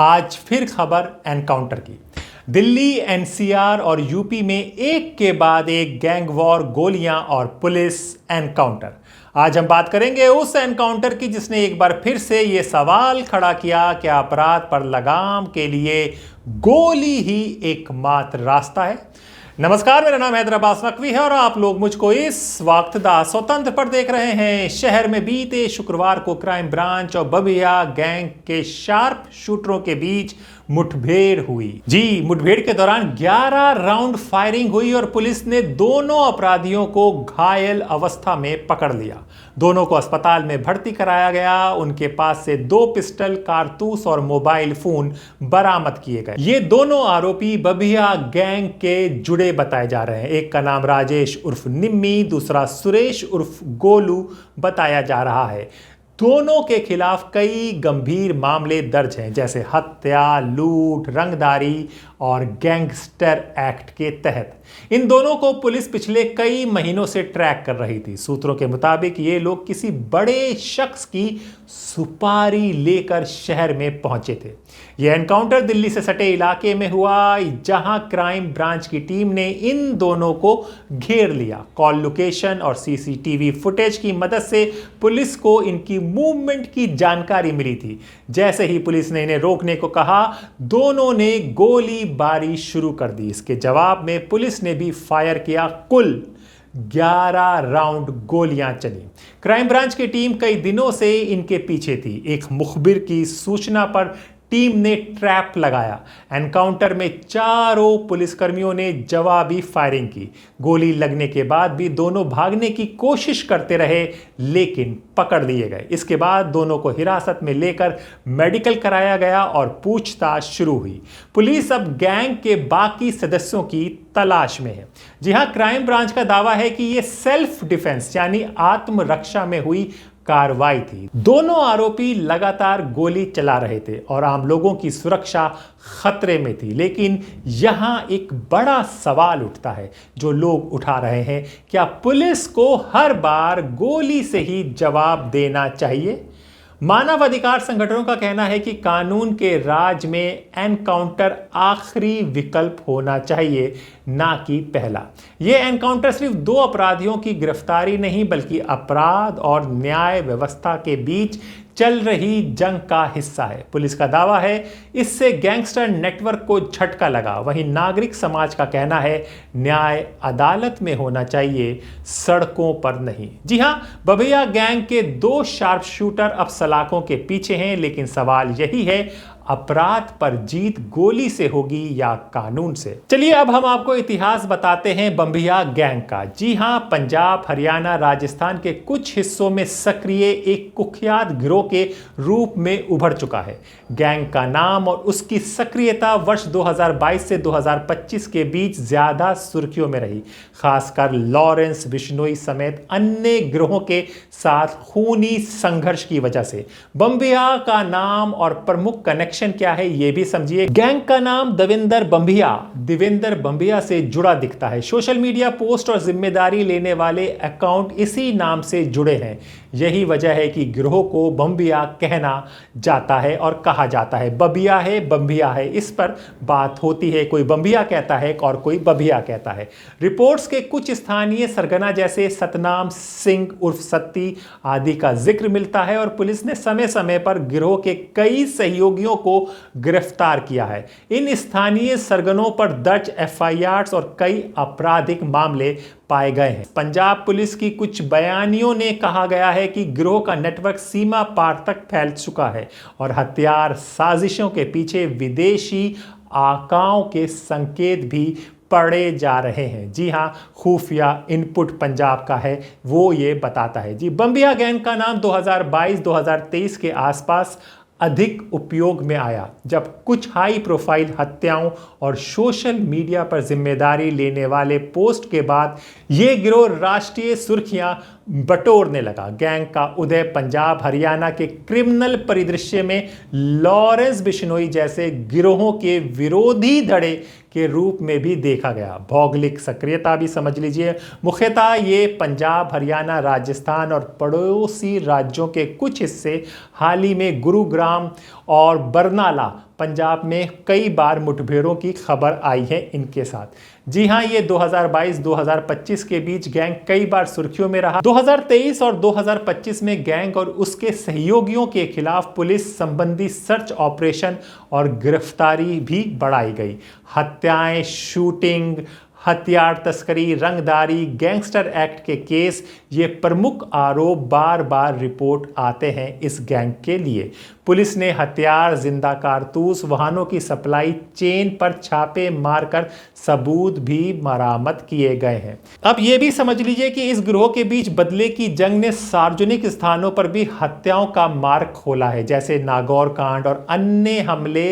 आज फिर खबर एनकाउंटर की। दिल्ली, एनसीआर और यूपी में एक के बाद एक गैंग वॉर, गोलियां और पुलिस एनकाउंटर। आज हम बात करेंगे उस एनकाउंटर की जिसने एक बार फिर से ये सवाल खड़ा किया कि अपराध पर लगाम के लिए गोली ही एकमात्र रास्ता है। नमस्कार, मेरा नाम हैदराबाद नकवी है और आप लोग मुझको इस वक्त दा स्वतंत्र पर देख रहे हैं। शहर में बीते शुक्रवार को क्राइम ब्रांच और बबिया गैंग के शार्प शूटरों के बीच मुठभेड़ हुई। जी, मुठभेड़ के दौरान 11 राउंड फायरिंग हुई और पुलिस ने दोनों अपराधियों को घायल अवस्था में पकड़ लिया। दोनों को अस्पताल में भर्ती कराया गया। उनके पास से 2 पिस्टल, कारतूस और मोबाइल फोन बरामद किए गए। ये दोनों आरोपी बबिया गैंग के जुड़े बताए जा रहे हैं। एक का नाम राजेश उर्फ निम्मी, दूसरा सुरेश उर्फ गोलू बताया जा रहा है। दोनों के खिलाफ कई गंभीर मामले दर्ज हैं, जैसे हत्या, लूट, रंगदारी और गैंगस्टर एक्ट के तहत। इन दोनों को पुलिस पिछले कई महीनों से ट्रैक कर रही थी। सूत्रों के मुताबिक ये लोग किसी बड़े शख्स की सुपारी लेकर शहर में पहुंचे थे। यह एनकाउंटर दिल्ली से सटे इलाके में हुआ, जहां क्राइम ब्रांच की टीम ने इन दोनों को घेर लिया। कॉल लोकेशन और सीसीटीवी फुटेज की मदद से पुलिस को इनकी मूवमेंट की जानकारी मिली थी। जैसे ही पुलिस ने इन्हें रोकने को कहा, दोनों ने गोलीबारी शुरू कर दी। इसके जवाब में पुलिस ने भी फायर किया। कुल 11 राउंड गोलियां चली। क्राइम ब्रांच की टीम कई दिनों से इनके पीछे थी। एक मुखबिर की सूचना पर टीम ने ट्रैप लगाया। एनकाउंटर में चारों पुलिसकर्मियों ने जवाबी फायरिंग की। गोली लगने के बाद भी दोनों भागने की कोशिश करते रहे, लेकिन पकड़ लिए गए। इसके बाद दोनों को हिरासत में लेकर मेडिकल कराया गया और पूछताछ शुरू हुई। पुलिस अब गैंग के बाकी सदस्यों की तलाश में है। जी हां, क्राइम ब्रांच का दावा है कि यह सेल्फ डिफेंस यानी आत्मरक्षा में हुई कार्रवाई थी। दोनों आरोपी लगातार गोली चला रहे थे और आम लोगों की सुरक्षा खतरे में थी। लेकिन यहां एक बड़ा सवाल उठता है जो लोग उठा रहे हैं, क्या पुलिस को हर बार गोली से ही जवाब देना चाहिए? मानवाधिकार संगठनों का कहना है कि कानून के राज में एनकाउंटर आखिरी विकल्प होना चाहिए, ना कि पहला। यह एनकाउंटर सिर्फ 2 अपराधियों की गिरफ्तारी नहीं, बल्कि अपराध और न्याय व्यवस्था के बीच चल रही जंग का हिस्सा है। पुलिस का दावा है इससे गैंगस्टर नेटवर्क को झटका लगा। वहीं नागरिक समाज का कहना है न्याय अदालत में होना चाहिए, सड़कों पर नहीं। जी हां, बबिया गैंग के 2 शार्प शूटर अब सलाखों के पीछे हैं, लेकिन सवाल यही है, अपराध पर जीत गोली से होगी या कानून से? चलिए अब हम आपको इतिहास बताते हैं बबिया गैंग का। जी हां, पंजाब, हरियाणा, राजस्थान के कुछ हिस्सों में सक्रिय एक कुख्यात गिरोह के रूप में उभर चुका है। गैंग का नाम और उसकी सक्रियता वर्ष 2022 से 2025 के बीच ज्यादा सुर्खियों में रही, खासकर लॉरेंस बिश्नोई समेत अन्य गिरोहों के साथ खूनी संघर्ष की वजह से। बबिया का नाम और प्रमुख कनेक्शन क्या है, यह भी समझिए। गैंग का नाम देवेंद्र बबिया से जुड़ा दिखता है। सोशल मीडिया पोस्ट और जिम्मेदारी लेने वाले अकाउंट इसी नाम से जुड़े हैं। यही वजह है कि गिरोह को बबिया कहना जाता है और कहा जाता है। बबिया है, इस पर बात होती है। कोई बबिया कहता है और कोई बबिया कहता है। रिपोर्ट्स के कुछ स्थानीय सरगना जैसे सतनाम सिंह उर्फ सत्ती आदि का जिक्र मिलता है और पुलिस ने समय समय पर गिरोह के कई सहयोगियों को गिरफ्तार किया है। इन स्थानीय सरगनों पर दर्ज एफआईआर और कई आपराधिक मामले पाए गए हैं। पंजाब पुलिस की कुछ बयानियों ने कहा गया है कि गिरोह का नेटवर्क सीमा पार तक फैल चुका है और हथियार साजिशों के पीछे विदेशी आकाओं के संकेत भी पड़े जा रहे हैं। जी हां, खुफिया इनपुट पंजाब का है, वो ये बताता है। जी, बबिया गैंग का नाम 2022-2023 के आसपास अधिक उपयोग में आया, जब कुछ हाई प्रोफाइल हत्याओं और सोशल मीडिया पर जिम्मेदारी लेने वाले पोस्ट के बाद यह गिरोह राष्ट्रीय सुर्खियां बटोरने लगा। गैंग का उदय पंजाब हरियाणा के क्रिमिनल परिदृश्य में लॉरेंस बिश्नोई जैसे गिरोहों के विरोधी धड़े के रूप में भी देखा गया। भौगोलिक सक्रियता भी समझ लीजिए। मुख्यतः ये पंजाब, हरियाणा, राजस्थान और पड़ोसी राज्यों के कुछ हिस्से, हाल ही में गुरुग्राम और बरनाला पंजाब में कई बार मुठभेड़ों की खबर आई है इनके साथ। जी हां, ये 2022-2025 के बीच गैंग कई बार सुर्खियों में रहा। 2023 और 2025 में गैंग और उसके सहयोगियों के खिलाफ पुलिस संबंधी सर्च ऑपरेशन और गिरफ्तारी भी बढ़ाई गई। हत्याएं, शूटिंग, हथियार तस्करी, रंगदारी, गैंगस्टर एक्ट के केस, ये प्रमुख आरोप बार बार रिपोर्ट आते हैं इस गैंग के लिए। पुलिस ने हथियार, जिंदा कारतूस, वाहनों की सप्लाई चेन पर छापे मारकर सबूत भी बरामद किए गए हैं। अब ये भी समझ लीजिए कि इस गिरोह के बीच बदले की जंग ने सार्वजनिक स्थानों पर भी हत्याओं का मार्ग खोला है, जैसे नागौर कांड और अन्य हमले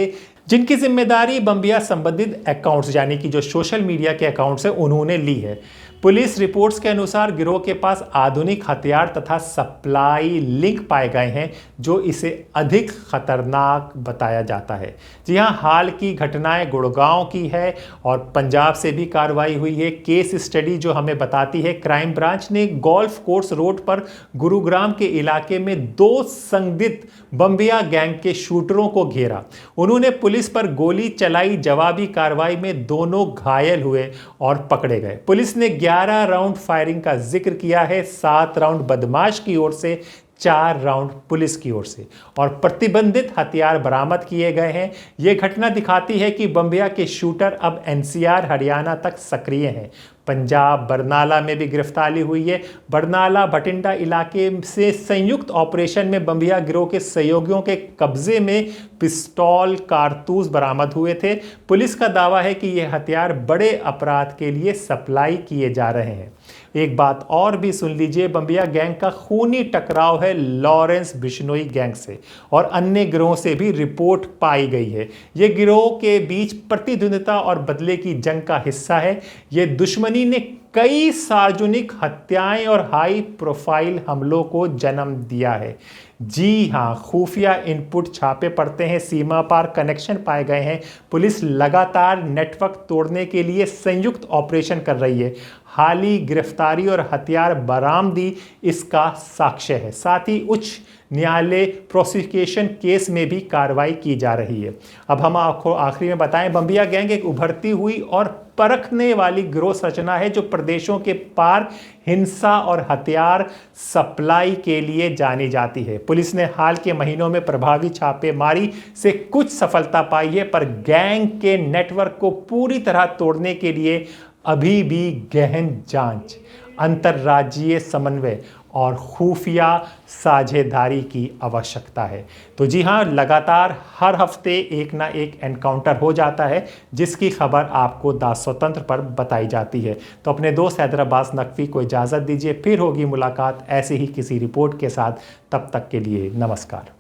जिनकी जिम्मेदारी बम्बिया संबंधित अकाउंट्स यानी कि जो सोशल मीडिया के अकाउंट्स हैं उन्होंने ली है। पुलिस रिपोर्ट्स के अनुसार गिरोह के पास आधुनिक हथियार तथा सप्लाई लिंक पाए गए हैं जो इसे अधिक खतरनाक बताया जाता है। जी हां, हाल की घटनाएं गुड़गांव की है और पंजाब से भी कार्रवाई हुई है। केस स्टडी जो हमें बताती है, क्राइम ब्रांच ने गोल्फ कोर्स रोड पर गुरुग्राम के इलाके में 2 संदिग्ध बम्बिया गैंग के शूटरों को घेरा। उन्होंने पुलिस पर गोली चलाई। जवाबी कार्रवाई में दोनों घायल हुए और पकड़े गए। पुलिस ने 11 राउंड फायरिंग का जिक्र किया है, 7 राउंड बदमाश की ओर से, 4 राउंड पुलिस की ओर से, और प्रतिबंधित हथियार बरामद किए गए हैं। यह घटना दिखाती है कि बम्बिया के शूटर अब एनसीआर हरियाणा तक सक्रिय हैं। पंजाब बरनाला में भी गिरफ्तारी हुई है। बरनाला भटिंडा इलाके से संयुक्त ऑपरेशन में बम्बिया गिरोह के सहयोगियों के कब्जे में पिस्तौल, कारतूस बरामद हुए थे। पुलिस का दावा है कि यह हथियार बड़े अपराध के लिए सप्लाई किए जा रहे हैं। एक बात और भी सुन लीजिए, बम्बिया गैंग का खूनी टकराव है लॉरेंस बिश्नोई गैंग से और अन्य गिरोह से भी रिपोर्ट पाई गई है। यह गिरोह के बीच प्रतिद्वंद्विता और बदले की जंग का हिस्सा है। यह दुश्मनी ने कई सार्वजनिक हत्याएं और हाई प्रोफाइल हमलों को जन्म दिया है। जी हां, खुफिया इनपुट छापे पड़ते हैं, सीमा पार कनेक्शन पाए गए हैं। पुलिस लगातार नेटवर्क तोड़ने के लिए संयुक्त ऑपरेशन कर रही है। हाली गिरफ्तारी और हथियार बरामदी इसका साक्ष्य है। साथ ही उच्च न्यायालय प्रोसिक्यूशन केस में भी कार्रवाई की जा रही है। अब हम आपको आखिरी में बताएं, बम्बिया गैंग एक उभरती हुई और परखने वाली गिरोह संरचना है जो प्रदेशों के पार हिंसा और हथियार सप्लाई के लिए जानी जाती है। पुलिस ने हाल के महीनों में प्रभावी छापेमारी से कुछ सफलता पाई है, पर गैंग के नेटवर्क को पूरी तरह तोड़ने के लिए अभी भी गहन जांच, अंतर्राज्यीय समन्वय और खुफिया साझेदारी की आवश्यकता है। तो जी हाँ, लगातार हर हफ्ते एक ना एक एनकाउंटर हो जाता है जिसकी खबर आपको दास स्वतंत्र पर बताई जाती है। तो अपने दोस्त हैदराबाद नकवी को इजाज़त दीजिए, फिर होगी मुलाकात ऐसे ही किसी रिपोर्ट के साथ। तब तक के लिए नमस्कार।